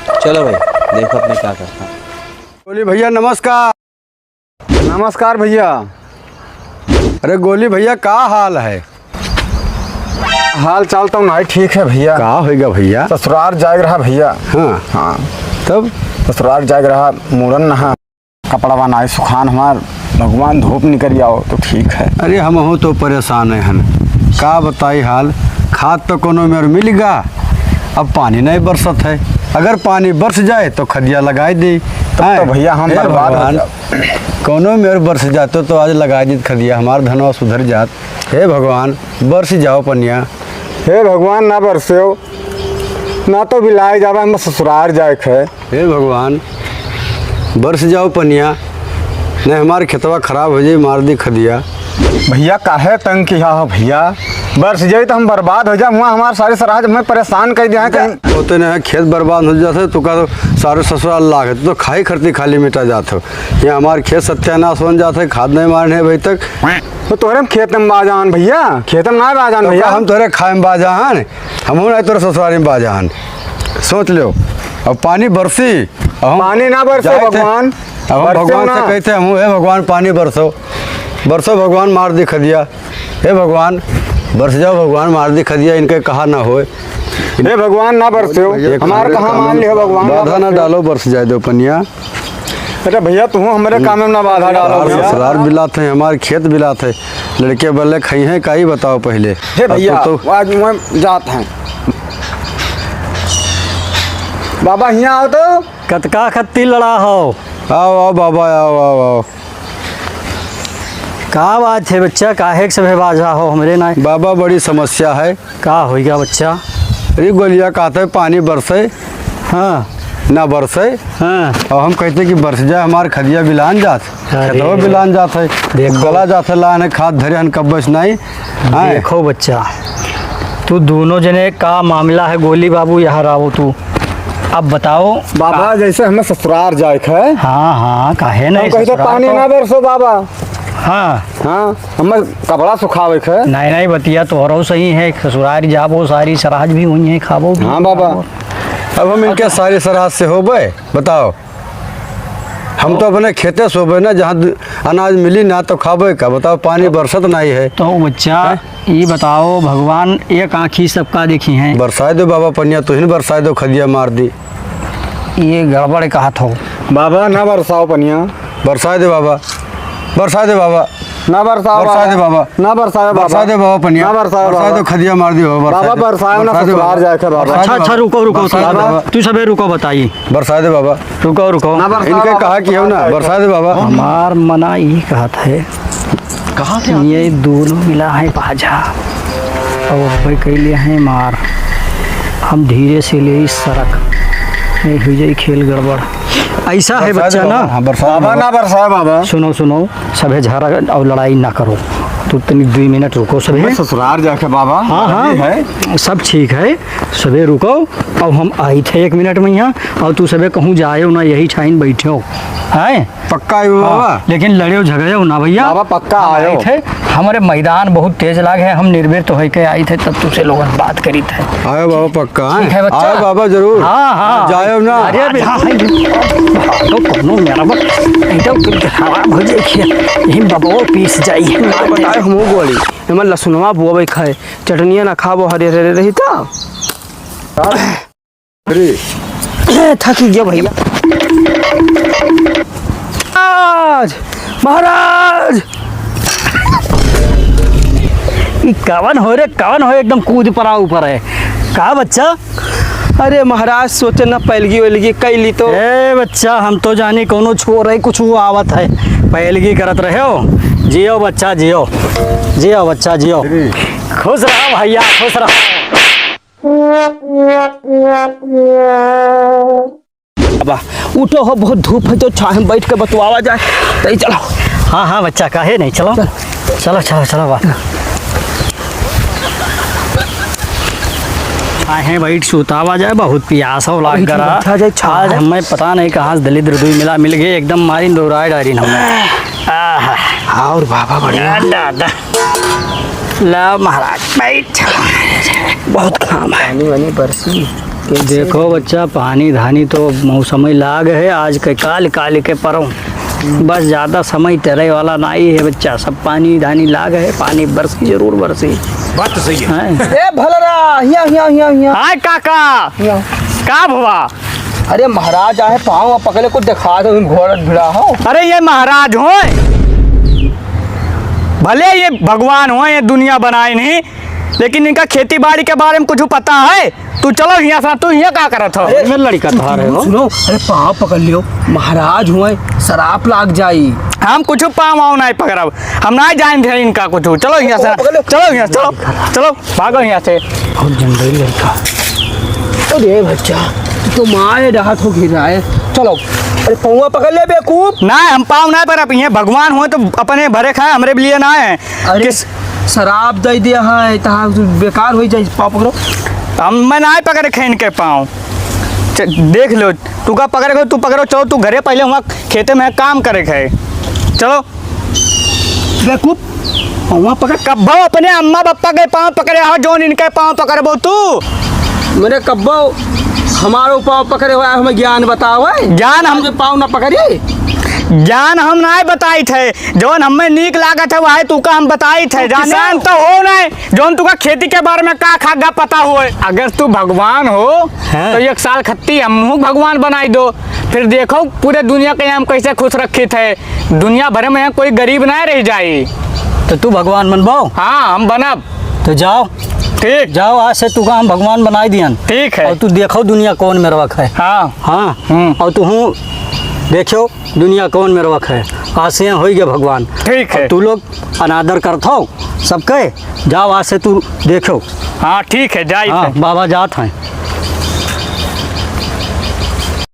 चलो भाई देखो अपने क्या करता। गोली भैया नमस्कार। नमस्कार भैया। अरे गोली भैया का हाल है? हाल चाल तो नहीं ठीक है भैया। का होगा भैया? ससुराल जाग रहा भैया। हाँ हाँ तब ससुराल जाग रहा, मूड़न नहा, कपड़ा बनाए सुखान हमार, भगवान धूप निकल आओ तो ठीक है। अरे हम हो तो परेशान है हन, का बताई हाल। खाद तो कोनो में मिल गा, अब पानी नहीं बरसत है। अगर पानी बरस जाए तो खदिया लगाई दी। तो भैया हम बर्बाद हो जाओ। कोनो में बरस जाते तो आज लगा दी खदिया, हमार धनवा सुधर जात। हे भगवान बरस जाओ पनिया। हे भगवान ना बरसे ना तो बिलाए जावा, हम ससुराल जाए है। हे भगवान बरस जाओ पनिया, नहीं हमारे खेतवा खराब हो जाए, मार दी खदिया। भैया काहे तंग किया हो भैया, बरस जाए तो हम बर्बाद हो जाए। वहाँ हमारे सारे सराज हमें परेशान कर दिया कहीं। होते नहीं खेत बर्बाद हो जाते तो का तो सारे ससुराल लागे तो खाई खरती खाली मिटा जाते हो। यहाँ हमारे खेत सत्यानाश बन जाते, खाद नहीं मारने अभी तक। तो तोरे हम खेत में बाजान भैया, खेत में ना बाजान भैया। हम तोरे खाए में बाजान, हम नहीं तोरे ससुराल में बाजान। सोच लो अब पानी बरसी, पानी ना बरसे भगवान। अब हम भगवान से कहते हम हे भगवान पानी बरसो, बरसो भगवान मार दी खदिया। हे भगवान बरस जाओ, भगवान मार दी खदिया, इनके कहा ना होए। हे भगवान ना बरसे हमारे कहाँ मान लियो भगवान। बाधा ना डालो, बरस जाए दो पनिया। अरे भैया तुम हमारे काम में ना बाधा डालो। ससुराल बिलात है, हमारे खेत बिलात है, लड़के बल्ले खाई हैं का ही बताओ पहले। हे भैया आज मैं जात हैं बाबा, यहाँ आओ तो। कतका खत्ती लड़ा हो। आओ आओ बाबा आओ आओ आओ। का बात है बच्चा, काहे के सभे बाजा हो हमरे ना। बाबा बड़ी समस्या है। का होगा बच्चा? अरे गोलिया कहते है पानी बरसे, हाँ ना बरसे। हाँ और हम कहते कि बरस जाए, हमारे खदिया बिलान जात, खेतवा बिलान जात है, गला जात है, लाने खाद धरे हन कब्बस नहीं। देखो बच्चा, तू दोनों जने का मामला है, गोली बाबू यहाँ रहो तू। अब बताओ बाबा, जैसे हमें ससुराल जाए है। हाँ हाँ काहे नहीं कहते पानी ना बरसो बाबा। हाँ हाँ हमें कपड़ा सुखावे है। नहीं नहीं बतिया तोहरो सही है, ससुराल जाबो सारी सराज भी हुई है, खाबो भी। हाँ बाबा। अब हम इनके सारे सराहत से हो बे बताओ, हम तो अपने खेते सोबे ना, जहाँ अनाज मिली ना तो खाबे का। बताओ पानी बरसत नहीं है तो बच्चा ये बताओ, भगवान एक आँखी सबका देखी है। बरसाए दो बाबा पनिया, तो ही बरसाए दो, खदिया मार दी। ये गड़बड़ कहा हो बाबा, ना बरसाओ पनिया। बरसाए दे बाबा, बरसाए दे बाबा, ना बरसाओ, बरसाए दे बाबा, ना बरसाओ, बरसाए दे बाबा पनिया, ना बरसाओ, बरसाए दो, खदिया मार दी बाबा। बाबा बरसाओ ना, ससुराल जाए है बाबा। अच्छा रुको रुको, तू सबे रुको, बताइए। बरसाए दे बाबा, रुको रुको, इनके कहा कि हो ना बरसाए दे बाबा। हमार मना यही कहा था, कहा ये दोनों मिला है बाजा और भाई कह लिया है मार। हम धीरे से ले इस सड़क नहीं हुई जाए खेल गड़बड़, ऐसा है बच्चा ना। बाबा ना बरसाओ बाबा। सुनो सुनो, सभे झगड़ा और लड़ाई ना करो, तू तनी 2 मिनट रुको सभे। ससुराल जाके बाबा। हाँ हाँ है सब ठीक है, सभे रुको। अब हम आई थे 1 मिनट में यहाँ, और तू सभे कहूँ जाए ना, यही छाइन बैठे हो है पक्का है बाबा। लेकिन लड़े हो झगड़े हो ना भैया। बाबा पक्का आए थे, हमारे मैदान बहुत तेज लागे है, हम निर्भर तो होके आई थे, तब तुझसे लोग बात करी थे। आयो बाबा पक्का ठीक है बच्चा। आयो बाबा जरूर। हाँ हाँ जायो ना। अरे तो कोनो मेरा बक एकदम खराब हो जाए खेल, यही बाबा पीस जाइए। बताए हम गोली एमन लहसुनवा बुआबे खाए, चटनिया ना खाबो, हरे हरे रही तो थक गया भैया। महाराज कवन हो रे, कवन हो, एकदम कूद पड़ा ऊपर है। कहा बच्चा? अरे महाराज सोचे ना पैलगी वैलगी कैली तो। ए बच्चा, हम तो जाने कोनो छोर है, कुछ वो आवत है, पैलगी करत रहे हो। जियो बच्चा जियो, जियो बच्चा जियो, खुश रहो भैया, खुश रहो। बाबा उठो हो, बहुत धूप है तो छाह में बैठ के बतवावा जाए तो चलो। हाँ हाँ बच्चा, काहे नहीं, चलो चलो चलो चलो बात। है बैठ सुतावा जाए, बहुत प्यास हो लाग करा। आज हमें पता नहीं कहाँ से दलित हृदय मिल गए, एकदम मारी दौड़ाए डारी हमें। और बाबा बढ़िया दादा ला महाराज बैठ, बहुत काम है। पानी वानी बरसी। कि देखो बच्चा, पानी धानी तो मौसम लाग है आज के काल काल के परों, बस ज़्यादा समय टरे वाला नहीं है बच्चा। सब पानी धानी लाग है, पानी बरसी जरूर बरसी। बात तो सही है। हैं? ए भलरा हिया हिया हिया हिया हाय काका, का भवा? अरे महाराज आए पाँव पकड़े को दिखा दो घोड़ा भिड़ा हो। अरे ये महाराज हो, भले ये भगवान हो, ये दुनिया बनाए नहीं, लेकिन इनका खेती बाड़ी के बारे में कुछ पता है? तू चलो यहाँ से, तू यहाँ क्या करत हो? अरे, लड़का था रहे हो। सुनो, अरे पाँव पकड़ लियो, महाराज हुए शराब लाग जाई। हम कुछ पाँव वाँव नहीं पकड़ब, हम नहीं जाएंगे इनका कुछ। चलो यहाँ से, चलो यहाँ, चलो चलो, भागो यहाँ से। बहुत जंगली लड़का। अरे बच्चा तो माए राहत हो घिर रहा है। चलो, अरे पाँव पकड़ ले बेवकूफ। नहीं, हम पाँव नहीं पकड़ब, ये भगवान हो तो अपने भरे खाए, हमारे लिए ना है। अरे शराब दे दिया है तहाँ बेकार हो जाए। पाँव पकड़ो। मैं नहीं पकड़े खेन के पाँव। देख लो, तू का पकड़े, तू पकड़ो। चलो तू घरे पहले वहाँ खेते में काम करे है। चलो बेवकूफ, पाँव पकड़। कब्बो अपने अम्मा पापा के पाँव पकड़े हो, जो इनके पाँव पकड़बो तू। मेरे कब्बो हमारो पाँव पकड़े हुआ है, हमें ज्ञान बताओ है। ज्ञान हम पाँव ना पकड़िए। ज्ञान हम नहीं बताई थे, जौन हमें नीक लागत है वह तू का हम बताई थे। जाने तो हो नहीं, जौन तू का खेती के बारे में का खागा पता हो। अगर तू भगवान हो तो एक साल खत्ती हम भगवान बनाई दो, फिर देखो पूरे दुनिया के हम कैसे खुश रखे थे। दुनिया भर में कोई गरीब नहीं रह जाए। तो तू भगवान बनबो? हाँ हम बनब। तो जाओ, ठीक, जाओ आज से तू का हम भगवान बनाई दियन। ठीक है। और तू देखो दुनिया कौन में रख है। हाँ हाँ, और तू हूँ देखो दुनिया कौन में रख है। आज से हो गए भगवान। ठीक है। और तू लोग अनादर करथो सबके, जाओ आज से तू देखो। हाँ ठीक है, जाइए। हाँ, बाबा जात हैं।